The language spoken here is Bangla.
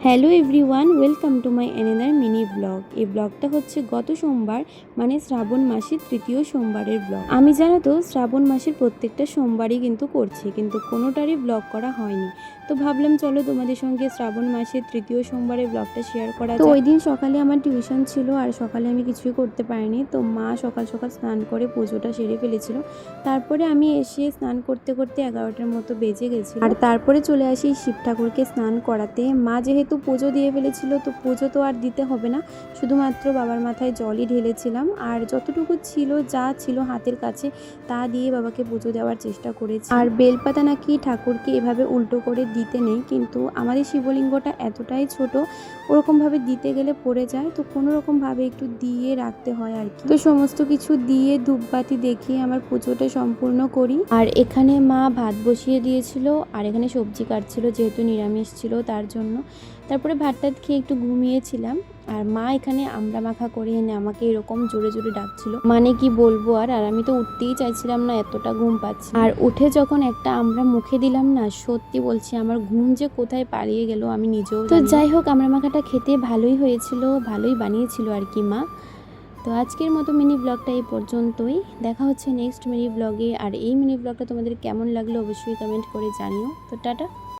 Hello everyone, welcome to my another mini blog. এই ব্লগটা হচ্ছে গত সোমবার মানে শ্রাবণ মাসের তৃতীয় সোমবারের ব্লগ। আমি জানো তো শ্রাবণ মাসের প্রত্যেকটা সোমবারই কিন্তু করছি, কিন্তু কোনোটারই ব্লগ করা হয়নি। তো ভাবলাম চলো তোমাদের সঙ্গে শ্রাবণ মাসের তৃতীয় সোমবারের ব্লগটা শেয়ার করা যায়। তো ওই দিন সকালে আমার টিউশন ছিল আর সকালে আমি কিছুই করতে পারিনি। তো মা সকাল সকাল স্নান করে পুজোটা সেরে ফেলেছিল। তারপরে আমি এসে স্নান করতে করতে 11টার মতো বেজে গেছিল। আর তারপরে চলে আসি শিব ঠাকুরকে স্নান করাতে। মা যেহেতু পুজো দিয়ে ফেলেছিল, তো পুজো তো আর দিতে হবে না, শুধুমাত্র বাবার মাথায় জলই ঢেলেছিলাম। আর যতটুকু ছিল, যা ছিল হাতের কাছে, তা দিয়ে বাবাকে পুজো দেওয়ার চেষ্টা করেছি। আর বেলপাতা নাকি ঠাকুরকে এভাবে উল্টো করে দিতে নেই, কিন্তু আমাদের শিবলিঙ্গটা এতটাই ছোট, ওরকমভাবে দিতে গেলে পড়ে যায়, তো কোনো রকমভাবে একটু দিয়ে রাখতে হয় আর কি। তো সমস্ত কিছু দিয়ে ধূপবাতি দেখিয়ে আমার পুজোটা সম্পূর্ণ করি। আর এখানে মা ভাত বসিয়ে দিয়েছিল আর এখানে সবজি কাটছিল, যেহেতু নিরামিষ ছিল তার জন্য। তারপরে ভাতটা খেয়ে একটু ঘুমিয়েছিলাম। আর মা এখানে আমড়া মাখা করে এনে আমাকে এরকম জোরে জোরে ডাকছিল, মানে কি বলবো। আর আমি তো উঠতেই চাইছিলাম না, এতটা ঘুম পাচ্ছি। আর উঠে যখন একটা আমড়া মুখে দিলাম না, সত্যি বলছি আমার ঘুম যে কোথায় পালিয়ে গেল আমি নিজেও জানি না। তো যাই হোক, আমড়া মাখাটা খেতে ভালোই হয়েছিল, ভালোই বানিয়েছিল আর কি মা। তো আজকের মতো মিনি ব্লগটা এই পর্যন্তই। দেখা হচ্ছে নেক্সট মিনি ব্লগে। আর এই মিনি ব্লগটা তোমাদের কেমন লাগলো অবশ্যই কমেন্ট করে জানিও। তো টাটা।